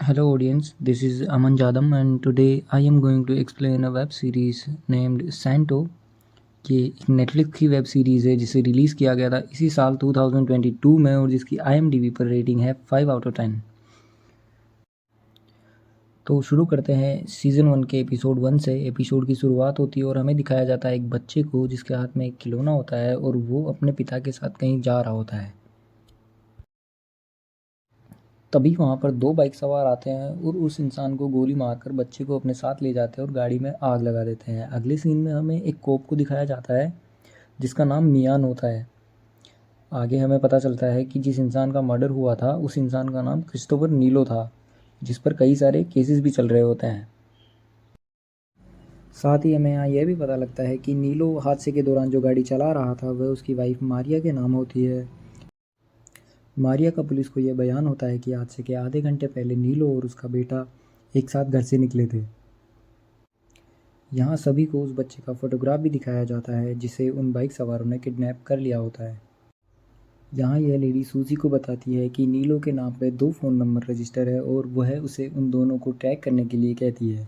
Hello audience, this is Aman Jadam and today I am going to explain a web series named Santo। ये एक Netflix की web series है जिसे release किया गया था इसी साल 2022 में और जिसकी IMDb पर रेटिंग है 5/10। तो शुरू करते हैं सीज़न 1 के एपिसोड 1 से। एपिसोड की शुरुआत होती है और हमें दिखाया जाता है एक बच्चे को जिसके हाथ में एक खिलौना होता है और वो अपने पिता के साथ कहीं जा रहा होता है। तभी वहाँ पर दो बाइक सवार आते हैं और उस इंसान को गोली मारकर बच्चे को अपने साथ ले जाते हैं और गाड़ी में आग लगा देते हैं। अगले सीन में हमें एक कोप को दिखाया जाता है जिसका नाम मियान होता है। आगे हमें पता चलता है कि जिस इंसान का मर्डर हुआ था उस इंसान का नाम क्रिस्टोफर नीलो था, जिस पर कई सारे केसेस भी चल रहे होते हैं। साथ ही हमें यहाँ यह भी पता लगता है कि नीलो हादसे के दौरान जो गाड़ी चला रहा था वह उसकी वाइफ मारिया के नाम होती है। मारिया का पुलिस को यह बयान होता है कि हादसे के आधे घंटे पहले नीलो और उसका बेटा एक साथ घर से निकले थे। यहाँ सभी को उस बच्चे का फोटोग्राफ भी दिखाया जाता है जिसे उन बाइक सवारों ने किडनैप कर लिया होता है। यहाँ यह लेडी सूजी को बताती है कि नीलो के नाम पे 2 फ़ोन नंबर रजिस्टर है और वह उसे उन दोनों को ट्रैक करने के लिए कहती है।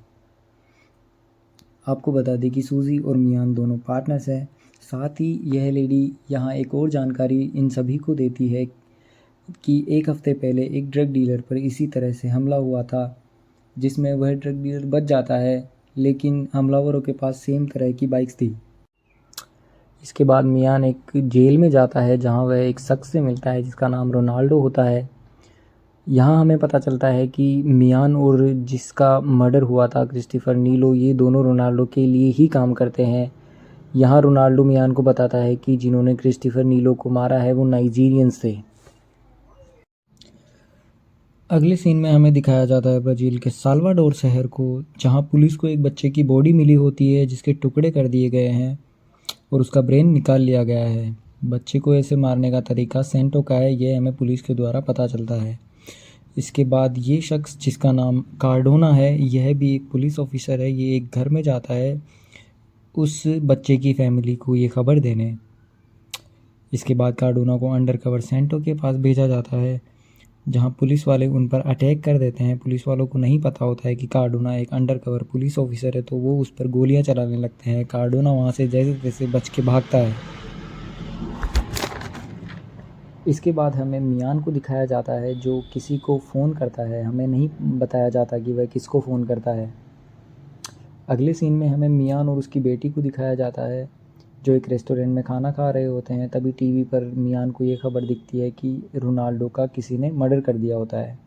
आपको बता दें कि सूजी और मियान दोनों पार्टनर्स हैं। साथ ही यह लेडी यहाँ एक और जानकारी इन सभी को देती है कि एक हफ्ते पहले एक ड्रग डीलर पर इसी तरह से हमला हुआ था जिसमें वह ड्रग डीलर बच जाता है, लेकिन हमलावरों के पास सेम तरह की बाइक्स थी। इसके बाद मियान एक जेल में जाता है जहां वह एक शख्स से मिलता है जिसका नाम रोनाल्डो होता है। यहाँ हमें पता चलता है कि मियान और जिसका मर्डर हुआ था क्रिस्टोफर नीलो, ये दोनों रोनाल्डो के लिए ही काम करते हैं। यहाँ रोनाल्डो मियान को बताता है कि जिन्होंने क्रिस्टोफर नीलो को मारा है वो नाइजीरियंस थे। अगले सीन में हमें दिखाया जाता है ब्राज़ील के साल्वाडोर शहर को, जहां पुलिस को एक बच्चे की बॉडी मिली होती है जिसके टुकड़े कर दिए गए हैं और उसका ब्रेन निकाल लिया गया है। बच्चे को ऐसे मारने का तरीका सेंटो का है, यह हमें पुलिस के द्वारा पता चलता है। इसके बाद ये शख्स जिसका नाम कार्डोना है, यह भी एक पुलिस ऑफिसर है। ये एक घर में जाता है उस बच्चे की फैमिली को ये खबर देने। इसके बाद कार्डोना को अंडर कवर सेंटो के पास भेजा जाता है जहां पुलिस वाले उन पर अटैक कर देते हैं। पुलिस वालों को नहीं पता होता है कि कार्डोना एक अंडरकवर पुलिस ऑफिसर है, तो वो उस पर गोलियां चलाने लगते हैं। कार्डोना वहां से जैसे तैसे बच के भागता है। इसके बाद हमें मियान को दिखाया जाता है जो किसी को फ़ोन करता है। हमें नहीं बताया जाता कि वह किसको फ़ोन करता है। अगले सीन में हमें मियान और उसकी बेटी को दिखाया जाता है जो एक रेस्टोरेंट में खाना खा रहे होते हैं। तभी टीवी पर मियान को ये खबर दिखती है कि रोनाल्डो का किसी ने मर्डर कर दिया होता है।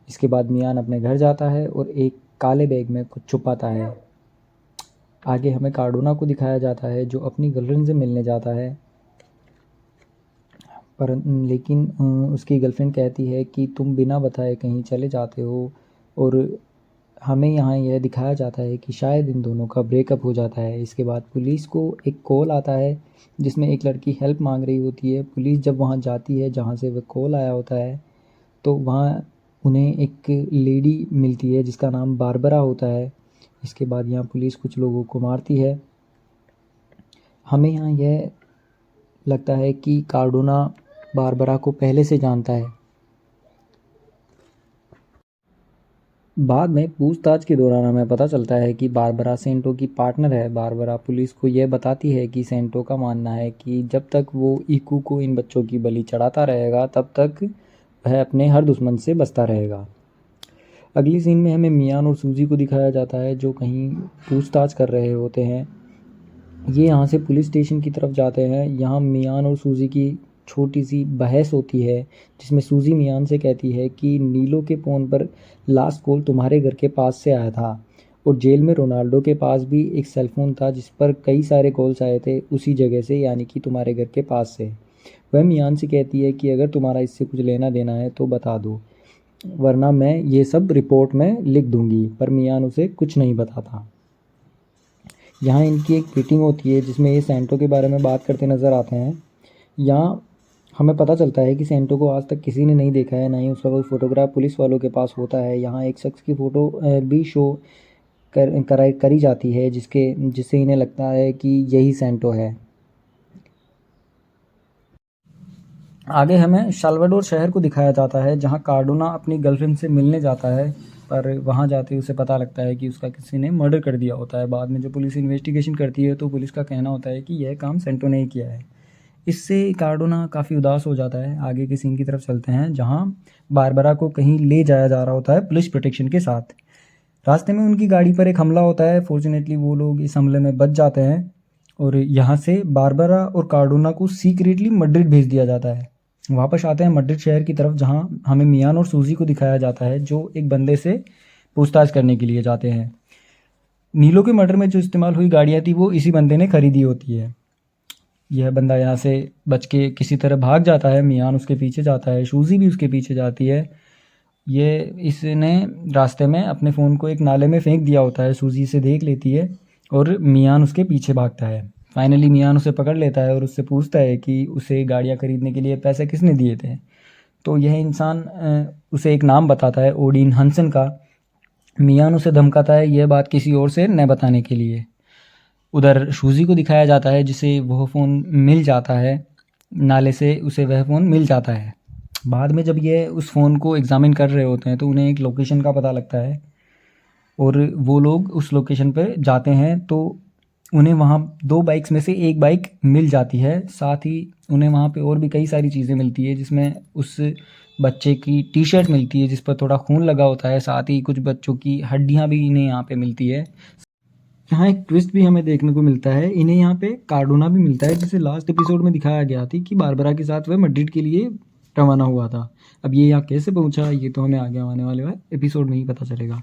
इसके बाद मियान अपने घर जाता है और एक काले बैग में कुछ छुपाता है। आगे हमें कार्डोना को दिखाया जाता है जो अपनी गर्लफ्रेंड से मिलने जाता है, पर लेकिन उसकी गर्लफ्रेंड कहती है कि तुम बिना बताए कहीं चले जाते हो। और हमें यहाँ यह दिखाया जाता है कि शायद इन दोनों का ब्रेकअप हो जाता है। इसके बाद पुलिस को एक कॉल आता है जिसमें एक लड़की हेल्प मांग रही होती है। पुलिस जब वहाँ जाती है जहाँ से वह कॉल आया होता है तो वहाँ उन्हें एक लेडी मिलती है जिसका नाम बारबरा होता है। इसके बाद यहाँ पुलिस कुछ लोगों को मारती है। हमें यहाँ यह लगता है कि कार्डोना बारबरा को पहले से जानता है। बाद में पूछताछ के दौरान हमें पता चलता है कि बारबरा सेंटो की पार्टनर है। बारबरा पुलिस को यह बताती है कि सेंटो का मानना है कि जब तक वो इकू को इन बच्चों की बलि चढ़ाता रहेगा तब तक वह अपने हर दुश्मन से बचता रहेगा। अगली सीन में हमें मियान और सूजी को दिखाया जाता है जो कहीं पूछताछ कर रहे होते हैं। ये यहाँ से पुलिस स्टेशन की तरफ जाते हैं। यहाँ मियान और सूजी की छोटी सी बहस होती है जिसमें सूजी मियान से कहती है कि नीलो के फ़ोन पर लास्ट कॉल तुम्हारे घर के पास से आया था और जेल में रोनाल्डो के पास भी एक सेल फ़ोन था जिस पर कई सारे कॉल्स आए थे उसी जगह से, यानी कि तुम्हारे घर के पास से। वह मियान से कहती है कि अगर तुम्हारा इससे कुछ लेना देना है तो बता दो, वरना मैं ये सब रिपोर्ट में लिख दूंगी। पर मियान उसे कुछ नहीं बताता। यहाँ इनकी एक मीटिंग होती है जिसमें ये सेंटो के बारे में बात करते नज़र आते हैं। यहाँ हमें पता चलता है कि सेंटो को आज तक किसी ने नहीं देखा है, ना ही उसका कोई फ़ोटोग्राफ पुलिस वालों के पास होता है। यहाँ एक शख्स की फ़ोटो भी शो करी जाती है जिससे इन्हें लगता है कि यही सेंटो है। आगे हमें साल्वाडोर शहर को दिखाया जाता है जहाँ कार्डोना अपनी गर्लफ्रेंड से मिलने जाता है, पर वहाँ जाते ही उसे पता लगता है कि उसका किसी ने मर्डर कर दिया होता है। बाद में जब पुलिस इन्वेस्टिगेशन करती है तो पुलिस का कहना होता है कि यह काम सेंटो ने ही किया है। इससे कार्डोना काफ़ी उदास हो जाता है। आगे के सीन की तरफ चलते हैं जहाँ बारबरा को कहीं ले जाया जा रहा होता है पुलिस प्रोटेक्शन के साथ। रास्ते में उनकी गाड़ी पर एक हमला होता है। फॉर्चुनेटली वो लोग इस हमले में बच जाते हैं और यहाँ से बारबरा और कार्डोना को सीक्रेटली मैड्रिड भेज दिया जाता है। वापस आते हैं मैड्रिड शहर की तरफ जहाँ हमें मियान और सूजी को दिखाया जाता है जो एक बंदे से पूछताछ करने के लिए जाते हैं। नीलो के मर्डर में जो इस्तेमाल हुई गाड़ियाँ थी वो इसी बंदे ने खरीदी होती है। यह बंदा यहाँ से बच के किसी तरह भाग जाता है। मियान उसके पीछे जाता है, सूजी भी उसके पीछे जाती है। ये इसने रास्ते में अपने फ़ोन को एक नाले में फेंक दिया होता है। सूजी इसे देख लेती है और मियान उसके पीछे भागता है। फाइनली मियान उसे पकड़ लेता है और उससे पूछता है कि उसे गाड़ियाँ खरीदने के लिए पैसे किसने दिए थे। तो यह इंसान उसे एक नाम बताता है, ओडिन हंसन का। मियान उसे धमकाता है यह बात किसी और से न बताने के लिए। उधर सूजी को दिखाया जाता है जिसे वह फ़ोन मिल जाता है, नाले से उसे वह फ़ोन मिल जाता है। बाद में जब ये उस फ़ोन को एग्ज़ामिन कर रहे होते हैं तो उन्हें एक लोकेशन का पता लगता है और वो लोग उस लोकेशन पे जाते हैं तो उन्हें वहाँ 2 बाइक्स में से एक बाइक मिल जाती है। साथ ही उन्हें वहाँ पे और भी कई सारी चीज़ें मिलती है जिसमें उस बच्चे की टी-शर्ट मिलती है जिस पर थोड़ा खून लगा होता है। साथ ही कुछ बच्चों की हड्डियाँ भी इन्हें यहाँ पे मिलती है। यहाँ एक ट्विस्ट भी हमें देखने को मिलता है, इन्हें यहाँ पे कार्डोना भी मिलता है जिसे लास्ट एपिसोड में दिखाया गया थी कि बारबरा के साथ वह मैड्रिड के लिए रवाना हुआ था। अब ये यहाँ कैसे पहुँचा ये तो हमें आगे आने वाले एपिसोड में ही पता चलेगा।